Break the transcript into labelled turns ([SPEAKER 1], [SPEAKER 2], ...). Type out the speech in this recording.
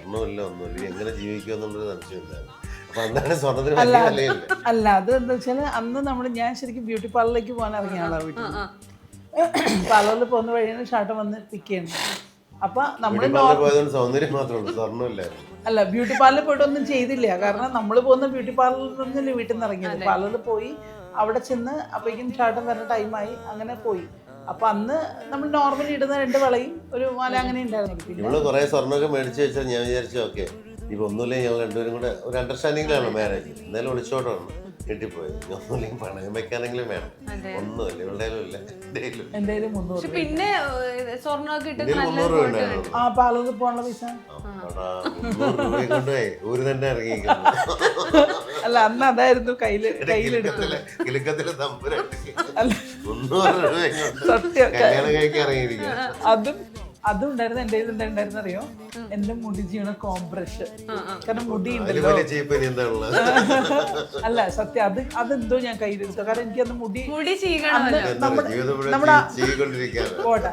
[SPEAKER 1] സ്വർണ്ണമില്ല ഒന്നുമില്ല എങ്ങനെ ജീവിക്കുക എന്നുള്ളൊരു സംശയമില്ലായിരുന്നു. അപ്പൊ അന്നാണ് സ്വർണ്ണത്തിന് വലിയ വിലയില്ല.
[SPEAKER 2] അല്ല അത് എന്താ വെച്ചാല് അന്ന് ഞാൻ ശരിക്കും ബ്യൂട്ടി പാർലറിലേക്ക് പോകാൻ ഇറങ്ങിയ ആളാ വീട്ടിൽ. പാർലറിൽ പോകുന്ന വഴിയാണ് ഷാട്ടൻ വന്ന് പിക്ക് ചെയ്യുന്നത്. അപ്പൊ നമ്മള്
[SPEAKER 1] പോയതുകൊണ്ട് സൗന്ദര്യം മാത്രമേ സ്വർണ്ണമില്ലായിരുന്നു.
[SPEAKER 2] അല്ല ബ്യൂട്ടി പാർലറിൽ പോയിട്ട് ഒന്നും ചെയ്തില്ല. കാരണം നമ്മൾ പോകുന്ന ബ്യൂട്ടി പാർലറിൽ നിന്നല്ലേ വീട്ടിൽ നിന്ന് ഇറങ്ങിയത്. പാർലറിൽ പോയി അവിടെ ചെന്ന് അപ്പോഴേക്കും ഷാട്ടൻ വരുന്ന ടൈമായി, അങ്ങനെ പോയി. അപ്പൊ അന്ന് നമ്മൾ നോർമലി ഇടുന്ന 2 വളയും ഒരു മാല അങ്ങനെ ഉണ്ടായിരുന്നു.
[SPEAKER 1] ഇവള് കുറെ സ്വർണ്ണമൊക്കെ മേടിച്ചു വെച്ചാൽ ഞാൻ വിചാരിച്ചു ഓക്കെ ഇപ്പൊ ഒന്നുമില്ലെങ്കിൽ ഞങ്ങൾ രണ്ടുപേരും കൂടെ ഒരു അണ്ടർസ്റ്റാൻഡിങ്ങിലാണ് മാരേജ്. എന്നാലും ഒളിച്ചോട്ടാണ് കെട്ടിപ്പോയത്. ഒന്നുമില്ലെങ്കിൽ പണയം വെക്കാനെങ്കിലും വേണം. ഒന്നുമില്ല ഇവളുടെ ഇല്ല
[SPEAKER 2] എന്റെ 300
[SPEAKER 3] പിന്നെ സ്വർണ്ണമൊക്കെ ഇട്ട്
[SPEAKER 1] 300 രൂപ ഉണ്ടായിരുന്നു.
[SPEAKER 2] ആ പാർലറിൽ പോകാനുള്ള പൈസ
[SPEAKER 1] 300 രൂപ കൊണ്ടുപോയി ഊര് തന്നെ ഇറങ്ങിയിരിക്കുന്നു.
[SPEAKER 2] അല്ല അന്ന് അതായിരുന്നു കയ്യിലെടുത്തത്.
[SPEAKER 1] കിലുക്കത്തിലെ തമ്പുരാട്ടി
[SPEAKER 2] അല്ല
[SPEAKER 1] 300 രൂപ
[SPEAKER 2] സത്യം
[SPEAKER 1] കല്യാണം കഴിക്കാൻ ഇറങ്ങിയിരിക്കുക.
[SPEAKER 2] അതും ഉണ്ടായിരുന്നു. എന്റെ എന്താ ഉണ്ടായിരുന്നു അറിയോ, എന്റെ മുടി ചെയ്യണ കോംപ്രഷ്. കാരണം മുടി ഉണ്ടല്ലോ. അല്ല സത്യം അതെന്തോ ഞാൻ കയ്യിലെടുത്തു. കാരണം എനിക്ക് അന്ന് മുടി
[SPEAKER 3] ചെയ്യണം
[SPEAKER 2] നമ്മുടെ
[SPEAKER 1] പോട്ടെ